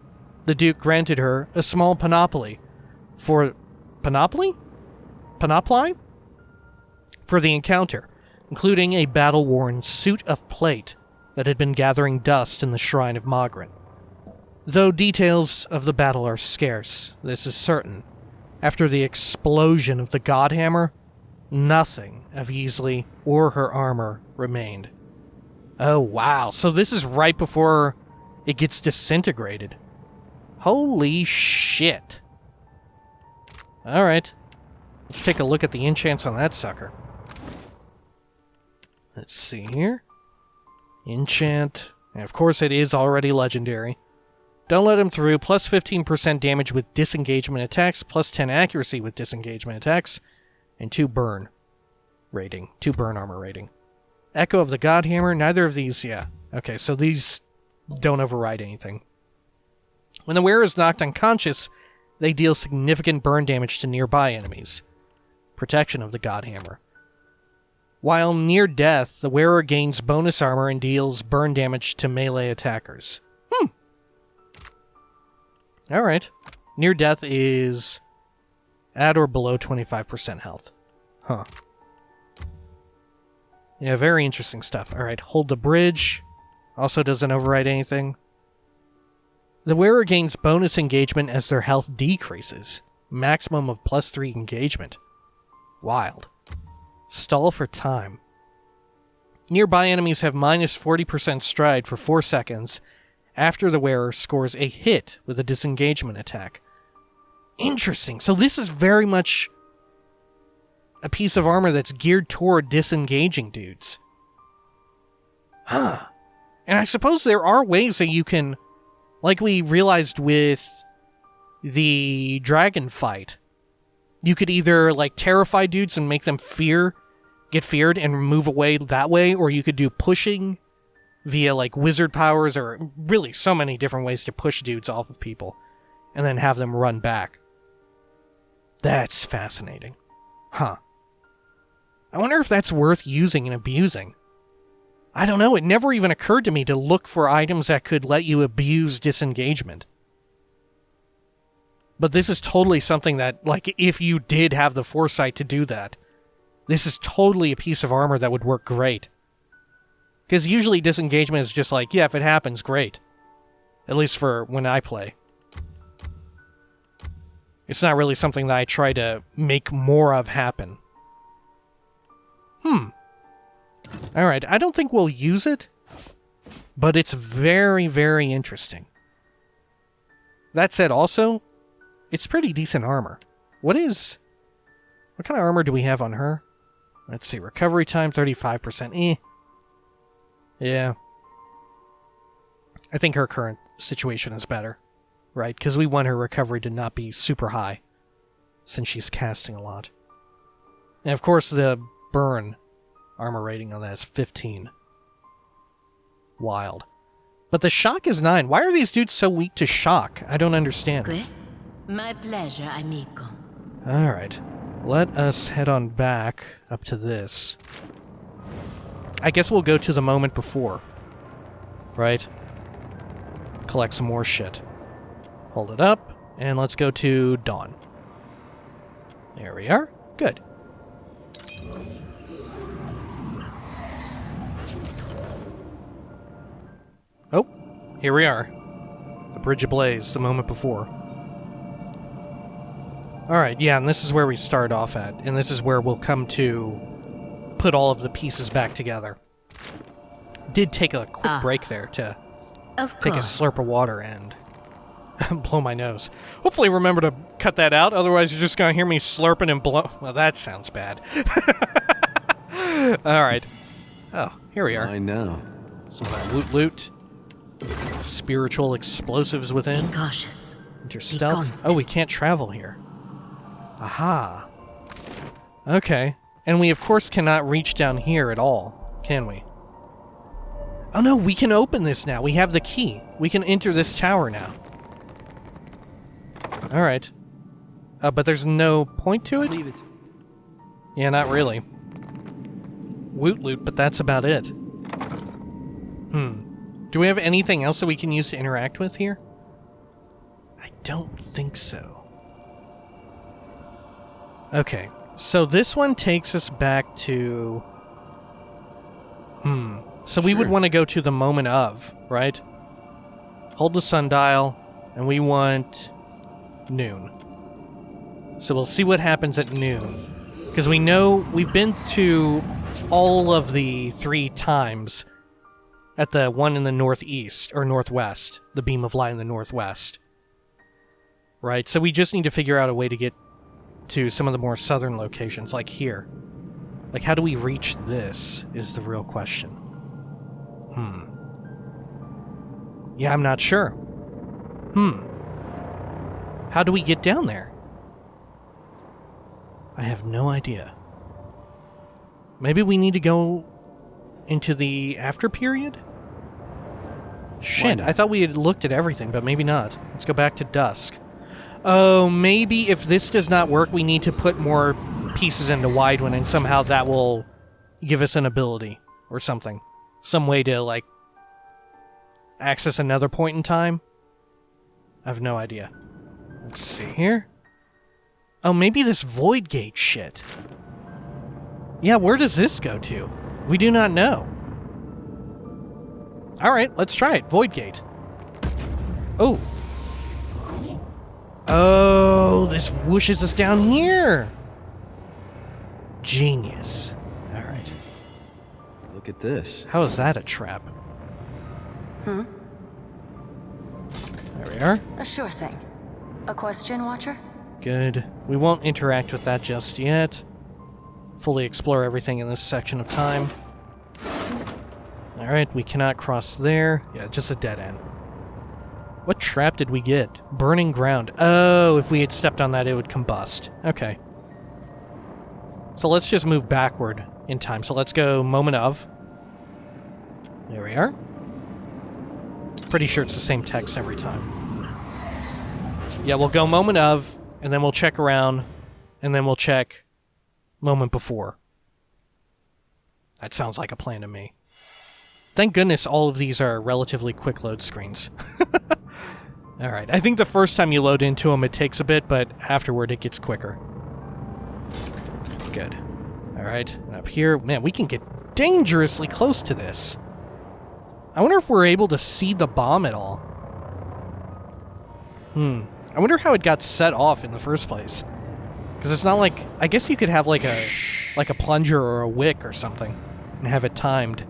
The Duke granted her a small panoply for... Panoply? For the encounter, including a battle-worn suit of plate that had been gathering dust in the shrine of Magran. Though details of the battle are scarce, this is certain. After the explosion of the Godhammer, nothing of Easley or her armor remained. Oh wow, so this is right before it gets disintegrated. Holy shit. Alright. Let's take a look at the enchants on that sucker. Let's see here. Enchant. And of course it is already legendary. Don't let him through. Plus 15% damage with disengagement attacks. Plus 10 accuracy with disengagement attacks. And 2 burn rating. 2 burn armor rating. Echo of the Godhammer. Neither of these, yeah. Okay, so these don't override anything. When the wearer is knocked unconscious, They deal significant burn damage to nearby enemies. Protection of the Godhammer. While near death, the wearer gains bonus armor and deals burn damage to melee attackers. Alright. Near death is at or below 25% health. Huh. Yeah, very interesting stuff. Alright, hold the bridge. Also doesn't override anything. The wearer gains bonus engagement as their health decreases. Maximum of +3 engagement. Wild. Stall for time. Nearby enemies have -40% stride for 4 seconds after the wearer scores a hit with a disengagement attack. Interesting. So this is very much a piece of armor that's geared toward disengaging dudes. Huh. And I suppose there are ways that you can, like we realized with the dragon fight, you could either, like, terrify dudes and make them get feared and move away that way, or you could do pushing via, like, wizard powers, or really so many different ways to push dudes off of people, and then have them run back. That's fascinating. Huh. I wonder if that's worth using and abusing. I don't know, it never even occurred to me to look for items that could let you abuse disengagement. But this is totally something that, like, if you did have the foresight to do that, this is totally a piece of armor that would work great. Because usually disengagement is just like, yeah, if it happens, great. At least for when I play. It's not really something that I try to make more of happen. Alright, I don't think we'll use it, but it's very, very interesting. That said, also, it's pretty decent armor. What kind of armor do we have on her? Let's see, recovery time, 35%. Yeah. I think her current situation is better, right? Because we want her recovery to not be super high, since she's casting a lot. And of course, the burn armor rating on that is 15. Wild. But the shock is 9. Why are these dudes so weak to shock? I don't understand. My pleasure, amigo. Alright. Let us head on back up to this. I guess we'll go to the moment before. Right? Collect some more shit. Hold it up, and let's go to Dawn. There we are. Good. Oh, here we are. The Bridge Ablaze, the moment before. Alright, yeah, and this is where we start off at, and this is where we'll come to put all of the pieces back together. Did take a quick break there to take a slurp of water and blow my nose. Hopefully remember to cut that out, otherwise you're just gonna hear me slurping and blow... Well, that sounds bad. Alright. Oh, here we are. I know. Some loot. Spiritual explosives within. Cautious. Enter stealth. Oh, we can't travel here. Aha. Okay. And we, of course, cannot reach down here at all, can we? Oh no, we can open this now. We have the key. We can enter this tower now. Alright. But there's no point to it? Leave it. Yeah, not really. Loot, but that's about it. Do we have anything else that we can use to interact with here? I don't think so. Okay, so this one takes us back to... So we would want to go to the moment of, right? Hold the sundial, and we want noon. So we'll see what happens at noon. Because we know we've been to all of the 3 times at the one in the northeast, or northwest. The beam of light in the northwest. Right, so we just need to figure out a way to get to some of the more southern locations, like here. Like, how do we reach this, is the real question. Yeah, I'm not sure. How do we get down there? I have no idea. Maybe we need to go into the after period? Shit, I thought we had looked at everything, but maybe not. Let's go back to dusk. Oh, maybe if this does not work, we need to put more pieces into Waidwen, and somehow that will give us an ability or something. Some way to, like, access another point in time? I have no idea. Let's see here. Oh, maybe this Void Gate shit. Yeah, where does this go to? We do not know. Alright, let's try it. Void Gate. Oh. Oh, this whooshes us down here. Genius. Alright. Look at this. How is that a trap? Hmm? There we are. A sure thing. A question, Watcher? Good. We won't interact with that just yet. Fully explore everything in this section of time. Alright, we cannot cross there. Yeah, just a dead end. What trap did we get? Burning ground. Oh, if we had stepped on that, it would combust. Okay. So let's just move backward in time. So let's go moment of. There we are. Pretty sure it's the same text every time. Yeah, we'll go moment of, and then we'll check around, and then we'll check moment before. That sounds like a plan to me. Thank goodness all of these are relatively quick load screens. Alright, I think the first time you load into them it takes a bit, but afterward it gets quicker. Good. Alright, and up here, man, we can get dangerously close to this. I wonder if we're able to see the bomb at all. I wonder how it got set off in the first place. Because it's not like... I guess you could have like a plunger or a wick or something and have it timed.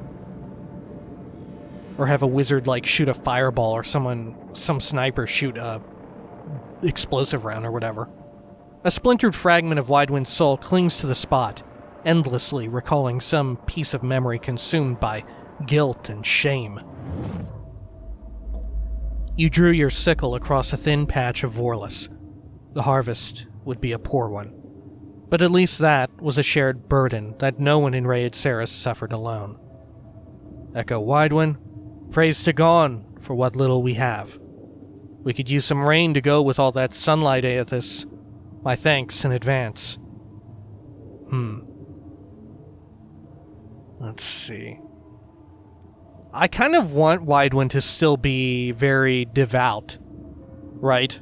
Or have a wizard like shoot a fireball or some sniper shoot a explosive round or whatever. A splintered fragment of Waidwen's soul clings to the spot, endlessly recalling some piece of memory consumed by guilt and shame. You drew your sickle across a thin patch of Vorlus. The harvest would be a poor one. But at least that was a shared burden that no one in Raid Saris suffered alone. Echo Waidwen, praise to Gone for what little we have. We could use some rain to go with all that sunlight, Aethys. My thanks in advance. Let's see. I kind of want Waidwen to still be very devout, right?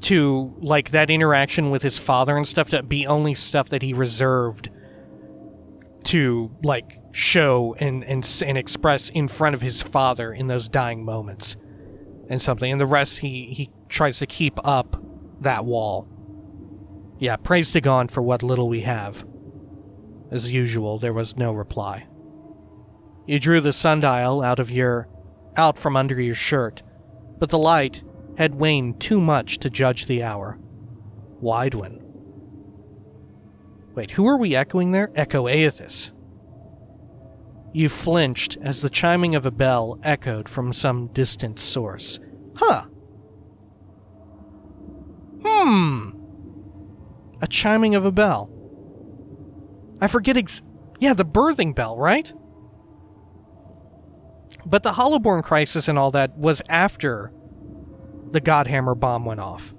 To, like, that interaction with his father and stuff to be only stuff that he reserved to, like, show and express in front of his father in those dying moments and something. And the rest, he tries to keep up that wall. Yeah, praise to God for what little we have. As usual, there was no reply. You drew the sundial out from under your shirt, but the light had waned too much to judge the hour. Waidwen. Wait, who are we echoing there? Echo Aethys. You flinched as the chiming of a bell echoed from some distant source. Huh. A chiming of a bell. I forget yeah, the birthing bell, right? But the Hollowborn crisis and all that was after the Godhammer bomb went off.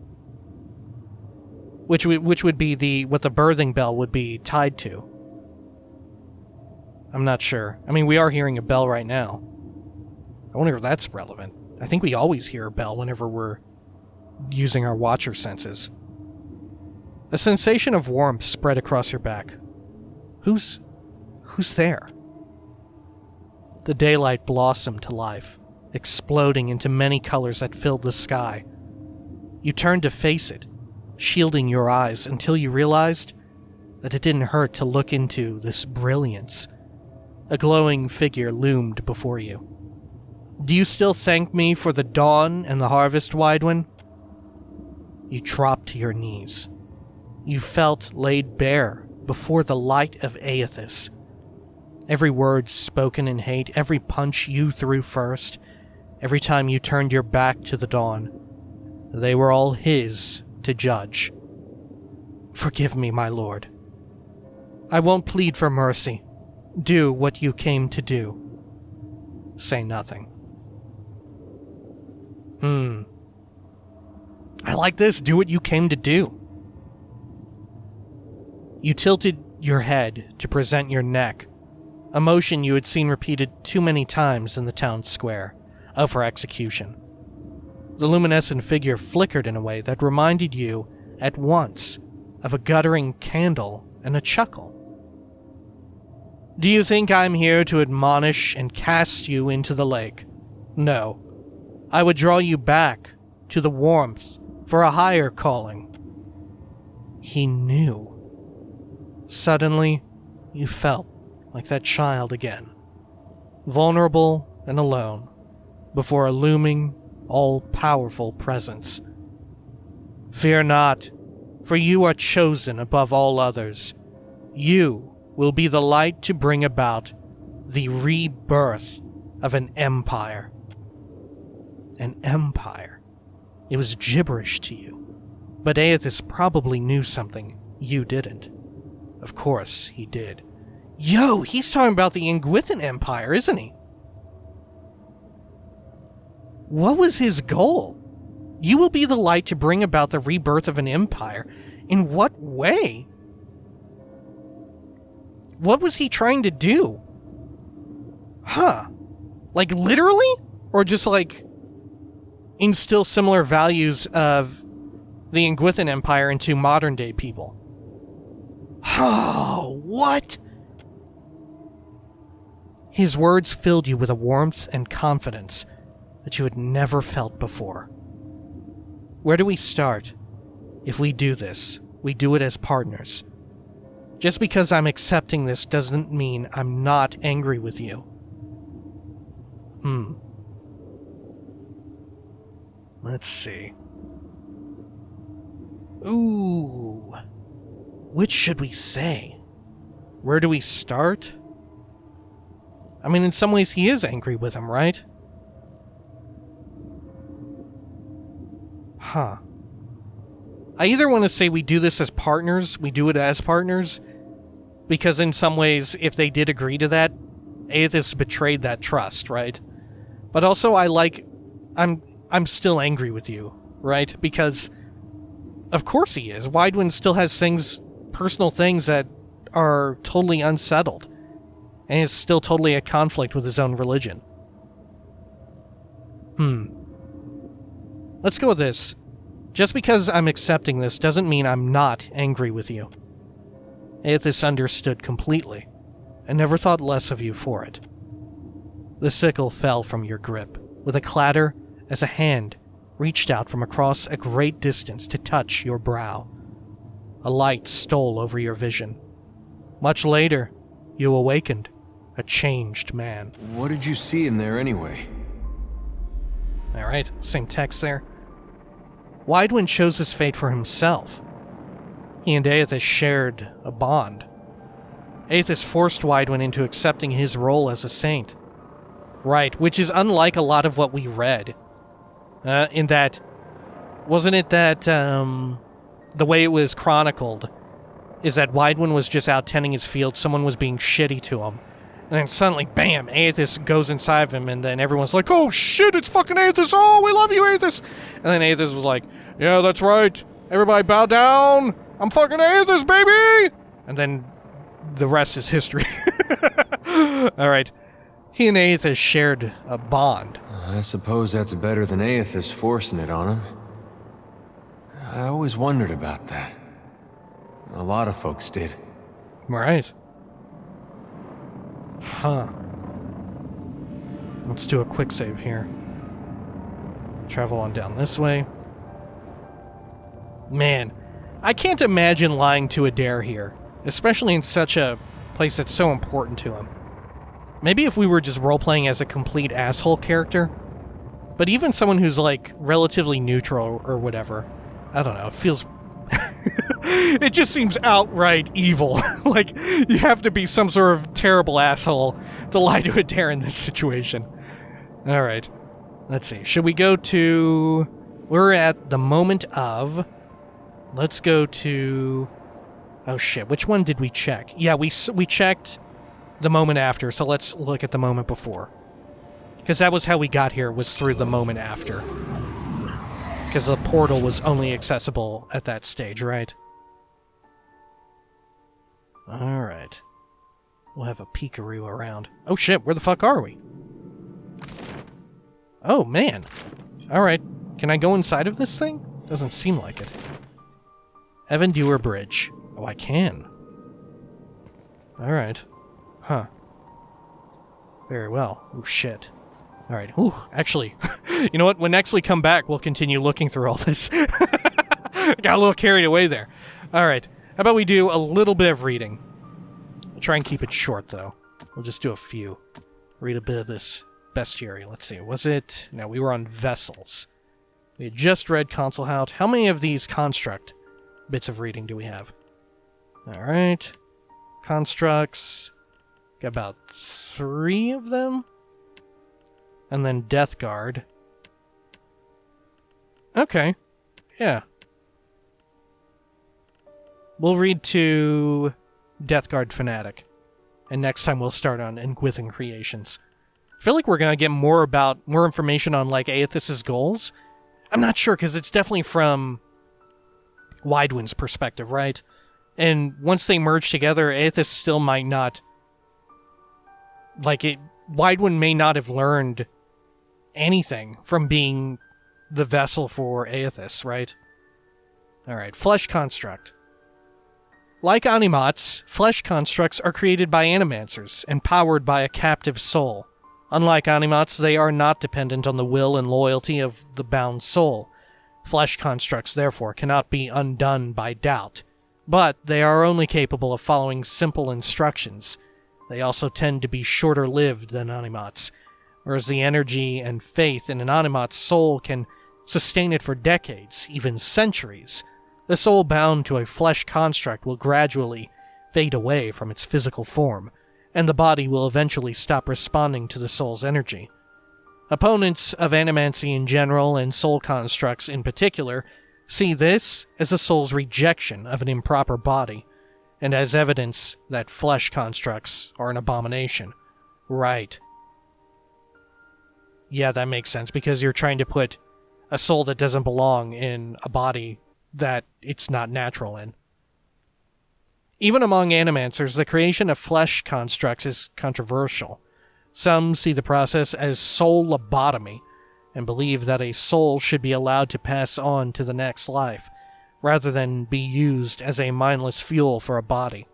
Which would be what the birthing bell would be tied to. I'm not sure. I mean, we are hearing a bell right now. I wonder if that's relevant. I think we always hear a bell whenever we're using our Watcher senses. A sensation of warmth spread across your back. Who's there? The daylight blossomed to life, exploding into many colors that filled the sky. You turned to face it, shielding your eyes until you realized that it didn't hurt to look into this brilliance. A glowing figure loomed before you. Do you still thank me for the dawn and the harvest, Waidwen? You dropped to your knees. You felt laid bare before the light of Aethys. Every word spoken in hate, every punch you threw first, every time you turned your back to the dawn, they were all his to judge. Forgive me, my lord. I won't plead for mercy. Do what you came to do. Say nothing. I like this. Do what you came to do. You tilted your head to present your neck, a motion you had seen repeated too many times in the town square, up for execution. The luminescent figure flickered in a way that reminded you at once of a guttering candle and a chuckle. Do you think I'm here to admonish and cast you into the lake? No. I would draw you back to the warmth for a higher calling. He knew. Suddenly, you felt like that child again, vulnerable and alone, before a looming, all-powerful presence. Fear not, for you are chosen above all others. You will be the light to bring about the rebirth of an empire. An empire. It was gibberish to you, but Aethys probably knew something you didn't. Of course he did. Yo, he's talking about the Ingwithan Empire, isn't he? What was his goal? You will be the light to bring about the rebirth of an empire. In what way? What was he trying to do? Huh. Like literally? Or just like instill similar values of the Ingwithan Empire into modern day people? Oh, what? His words filled you with a warmth and confidence that you had never felt before. Where do we start? If we do this, we do it as partners. Just because I'm accepting this doesn't mean I'm not angry with you. Let's see. Ooh. Which should we say? Where do we start? I mean, in some ways he is angry with him, right? Huh. I either want to say we do this as partners, we do it as partners, because in some ways, if they did agree to that, Aethys betrayed that trust, right? But also I'm still angry with you, right? Because of course he is. Waidwen still has personal things that are totally unsettled, and is still totally at conflict with his own religion. Let's go with this. Just because I'm accepting this doesn't mean I'm not angry with you. Aethys understood completely, and never thought less of you for it. The sickle fell from your grip, with a clatter as a hand reached out from across a great distance to touch your brow. A light stole over your vision. Much later, you awakened, a changed man. What did you see in there anyway? Alright, same text there. Waidwen chose his fate for himself. He and Aethys shared a bond. Aethys forced Waidwen into accepting his role as a saint. Right, which is unlike a lot of what we read. In that, wasn't it that, the way it was chronicled is that Waidwen was just out tending his field, someone was being shitty to him, and then suddenly, bam, Aethys goes inside of him, and then everyone's like, oh shit, it's fucking Aethys, oh, we love you, Aethys! And then Aethys was like, yeah, that's right, everybody bow down, I'm fucking Aethys, baby! And then the rest is history. Alright. He and Aethys shared a bond. I suppose that's better than Aethys forcing it on him. I always wondered about that. A lot of folks did. Right. Huh. Let's do a quick save here. Travel on down this way. Man, I can't imagine lying to Adair here, especially in such a place that's so important to him. Maybe if we were just role-playing as a complete asshole character, but even someone who's, like, relatively neutral or whatever, I don't know, it feels... it just seems outright evil. Like, you have to be some sort of terrible asshole to lie to Adair in this situation. Alright, let's see, should we go to... We're at the moment of... Let's go to... Oh shit, which one did we check? Yeah, we checked... the moment after, so let's look at the moment before. Because that was how we got here, was through the moment after. Because the portal was only accessible at that stage, right? Alright. We'll have a peekaroo around. Oh shit, where the fuck are we? Oh, man. Alright. Can I go inside of this thing? Doesn't seem like it. Evandour Bridge. Oh, I can. Alright. Huh. Very well. Oh, shit. Alright. Ooh, actually, you know what? When next we come back, we'll continue looking through all this. Got a little carried away there. Alright. How about we do a little bit of reading? I'll try and keep it short, though. We'll just do a few. Read a bit of this bestiary. Let's see. Was it... No, we were on vessels. We had just read Console Hout. How many of these construct bits of reading do we have? Alright. Constructs. Got about 3 of them. And then Death Guard. Okay. Yeah. We'll read to Death Guard Fanatic. And next time we'll start on Incantations. I feel like we're going to get more information on, like, Aethys' goals. I'm not sure, because it's definitely from Waidwen's perspective, right? And once they merge together, Aethys still might not... Like, Waidwen may not have learned anything from being the vessel for Aethys, right? Alright, Flesh Construct. Like Animats, flesh constructs are created by animancers and powered by a captive soul. Unlike Animats, they are not dependent on the will and loyalty of the bound soul. Flesh constructs, therefore, cannot be undone by doubt, but they are only capable of following simple instructions. They also tend to be shorter-lived than Animats, whereas the energy and faith in an Animat's soul can sustain it for decades, even centuries. The soul bound to a flesh construct will gradually fade away from its physical form, and the body will eventually stop responding to the soul's energy. Opponents of animancy in general, and soul constructs in particular, see this as a soul's rejection of an improper body, and as evidence that flesh constructs are an abomination. Right. Yeah, that makes sense, because you're trying to put a soul that doesn't belong in a body that it's not natural in. Even among animancers, the creation of flesh constructs is controversial. Some see the process as soul lobotomy, and believe that a soul should be allowed to pass on to the next life, rather than be used as a mindless fuel for a body.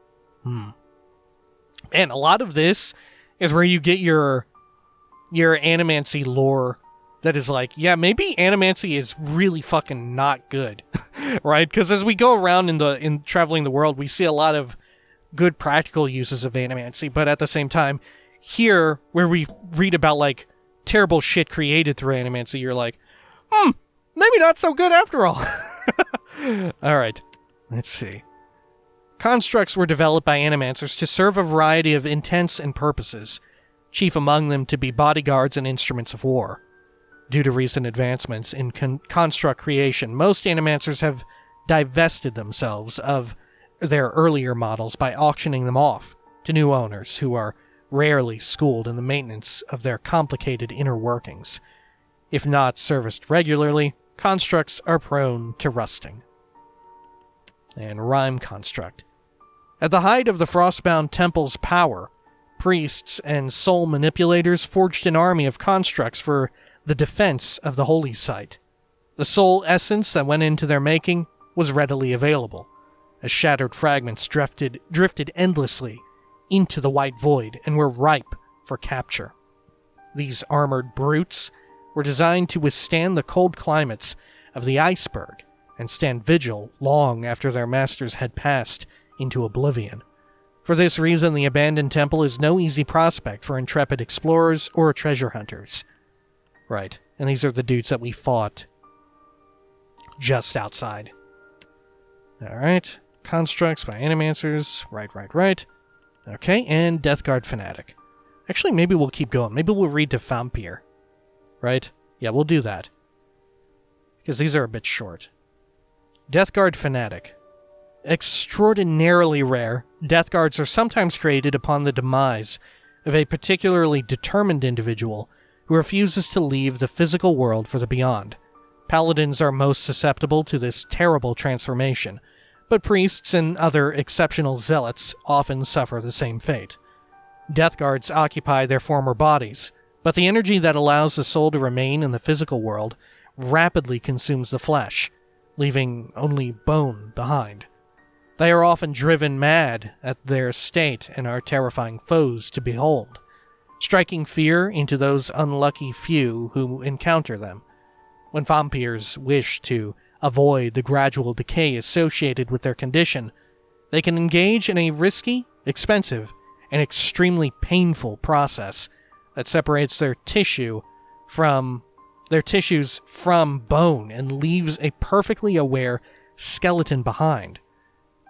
And a lot of this is where you get your animancy lore that is like, yeah, maybe animancy is really fucking not good, right? Because as we go around in traveling the world, we see a lot of good practical uses of animancy, but at the same time, here, where we read about, like, terrible shit created through animancy, you're like, maybe not so good after all. Alright, let's see. Constructs were developed by animancers to serve a variety of intents and purposes, chief among them to be bodyguards and instruments of war. Due to recent advancements in construct creation, most animancers have divested themselves of their earlier models by auctioning them off to new owners who are rarely schooled in the maintenance of their complicated inner workings. If not serviced regularly, constructs are prone to rusting. And Rhyme Construct. At the height of the Frostbound Temple's power, priests and soul manipulators forged an army of constructs for the defense of the holy site. The soul essence that went into their making was readily available, as shattered fragments drifted endlessly into the white void and were ripe for capture. These armored brutes were designed to withstand the cold climates of the iceberg and stand vigil long after their masters had passed into oblivion. For this reason, the abandoned temple is no easy prospect for intrepid explorers or treasure hunters. Right, and these are the dudes that we fought just outside. Alright, constructs by animancers, right. Okay, and Death Guard Fanatic. Actually, maybe we'll keep going. Maybe we'll read to Vampire. Right? Yeah, we'll do that. Because these are a bit short. Death Guard Fanatic. Extraordinarily rare, Death Guards are sometimes created upon the demise of a particularly determined individual who refuses to leave the physical world for the beyond. Paladins are most susceptible to this terrible transformation, but priests and other exceptional zealots often suffer the same fate. Death guards occupy their former bodies, but the energy that allows the soul to remain in the physical world rapidly consumes the flesh, leaving only bone behind. They are often driven mad at their state and are terrifying foes to behold, striking fear into those unlucky few who encounter them. When vampires wish to avoid the gradual decay associated with their condition, they can engage in a risky, expensive, and extremely painful process that separates their tissues from bone and leaves a perfectly aware skeleton behind.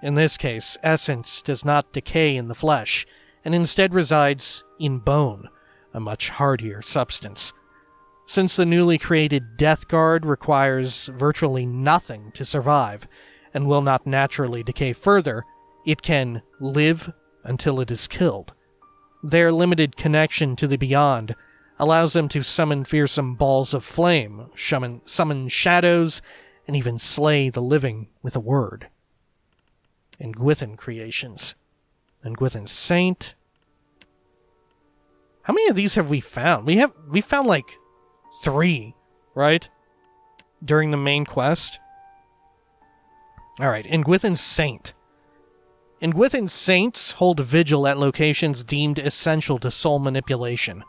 In this case, essence does not decay in the flesh, and instead resides in bone, a much hardier substance. Since the newly created Death Guard requires virtually nothing to survive, and will not naturally decay further, it can live until it is killed. Their limited connection to the beyond allows them to summon fearsome balls of flame, summon shadows, and even slay the living with a word. Engwithan creations. Engwithan Saint. How many of these have we found? We found like 3, right? During the main quest. Alright, Engwithan Saint. Engwithan Saints hold vigil at locations deemed essential to soul manipulation.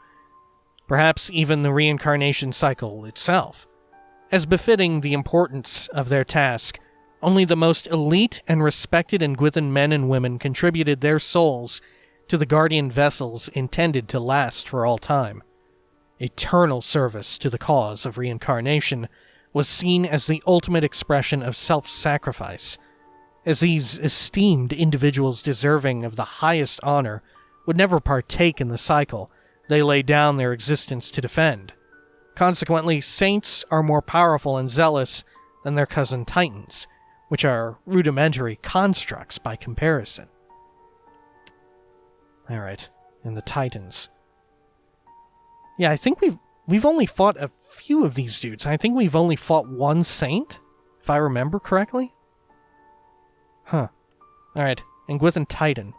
Perhaps even the reincarnation cycle itself. As befitting the importance of their task, only the most elite and respected Engwithan men and women contributed their souls to the guardian vessels intended to last for all time. Eternal service to the cause of reincarnation was seen as the ultimate expression of self-sacrifice, as these esteemed individuals deserving of the highest honor would never partake in the cycle they lay down their existence to defend. Consequently, saints are more powerful and zealous than their cousin titans, which are rudimentary constructs by comparison. Alright, and the titans. Yeah, I think we've only fought a few of these dudes. I think we've only fought one saint, if I remember correctly. Huh. Alright, Engwithan Titan.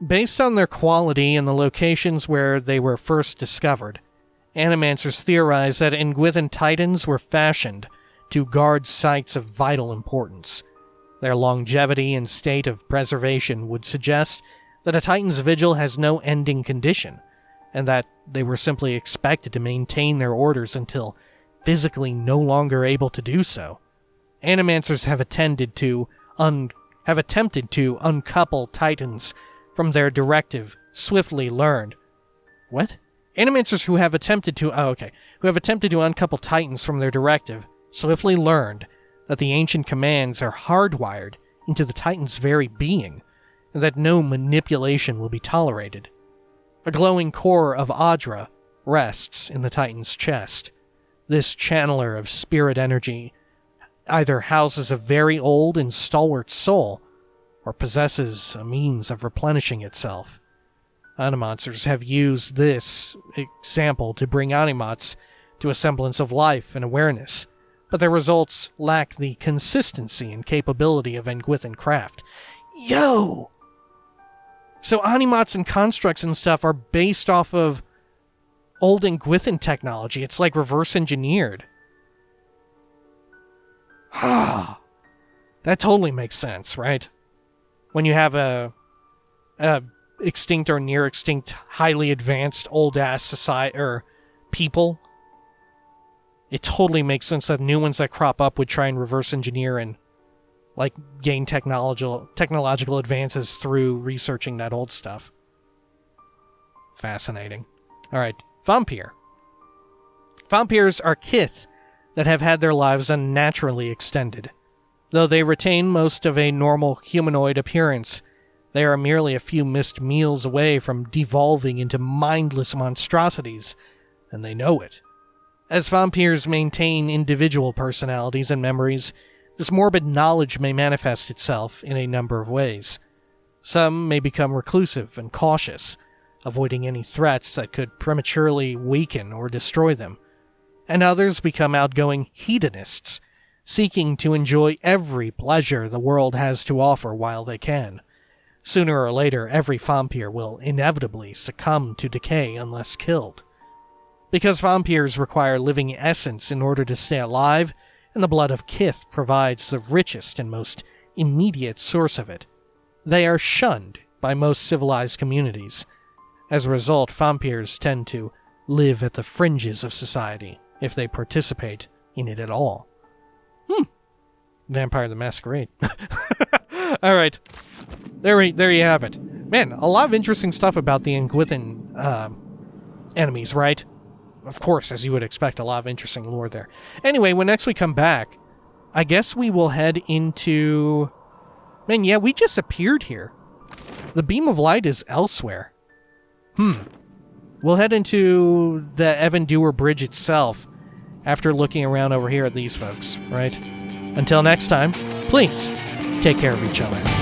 Based on their quality and the locations where they were first discovered, animancers theorize that Engwithan Titans were fashioned to guard sites of vital importance. Their longevity and state of preservation would suggest that a Titan's vigil has no ending condition, and that they were simply expected to maintain their orders until physically no longer able to do so. Animancers have attempted to uncouple Titans from their directive swiftly learned. What? Animancers who have attempted to uncouple Titans from their directive swiftly learned that the ancient commands are hardwired into the Titan's very being, and that no manipulation will be tolerated. A glowing core of Adra rests in the Titan's chest. This channeler of spirit energy either houses a very old and stalwart soul, or possesses a means of replenishing itself. Animancers have used this example to bring Animats to a semblance of life and awareness, but their results lack the consistency and capability of Engwithan craft. Yo! So Animats and constructs and stuff are based off of old Engwithan technology. It's like reverse engineered. That totally makes sense, right? When you have a extinct or near extinct, highly advanced old-ass society or people, it totally makes sense that new ones that crop up would try and reverse engineer and like gain technological advances through researching that old stuff. Fascinating. Alright, Vampire. Vampires are kith that have had their lives unnaturally extended. Though they retain most of a normal humanoid appearance, they are merely a few missed meals away from devolving into mindless monstrosities, and they know it. As vampires maintain individual personalities and memories, this morbid knowledge may manifest itself in a number of ways. Some may become reclusive and cautious, avoiding any threats that could prematurely weaken or destroy them. and others become outgoing hedonists, seeking to enjoy every pleasure the world has to offer while they can. Sooner or later, every vampire will inevitably succumb to decay unless killed. Because vampires require living essence in order to stay alive, and the blood of kith provides the richest and most immediate source of it, they are shunned by most civilized communities. As a result, vampires tend to live at the fringes of society, if they participate in it at all. Vampire the Masquerade. Alright. There you have it. Man, a lot of interesting stuff about the Inquithan enemies, right? Of course, as you would expect, a lot of interesting lore there. Anyway, when next we come back, I guess we will head into... Man, yeah, we just appeared here. The beam of light is elsewhere. We'll head into the Evan Dewar Bridge itself after looking around over here at these folks, right? Until next time, please take care of each other.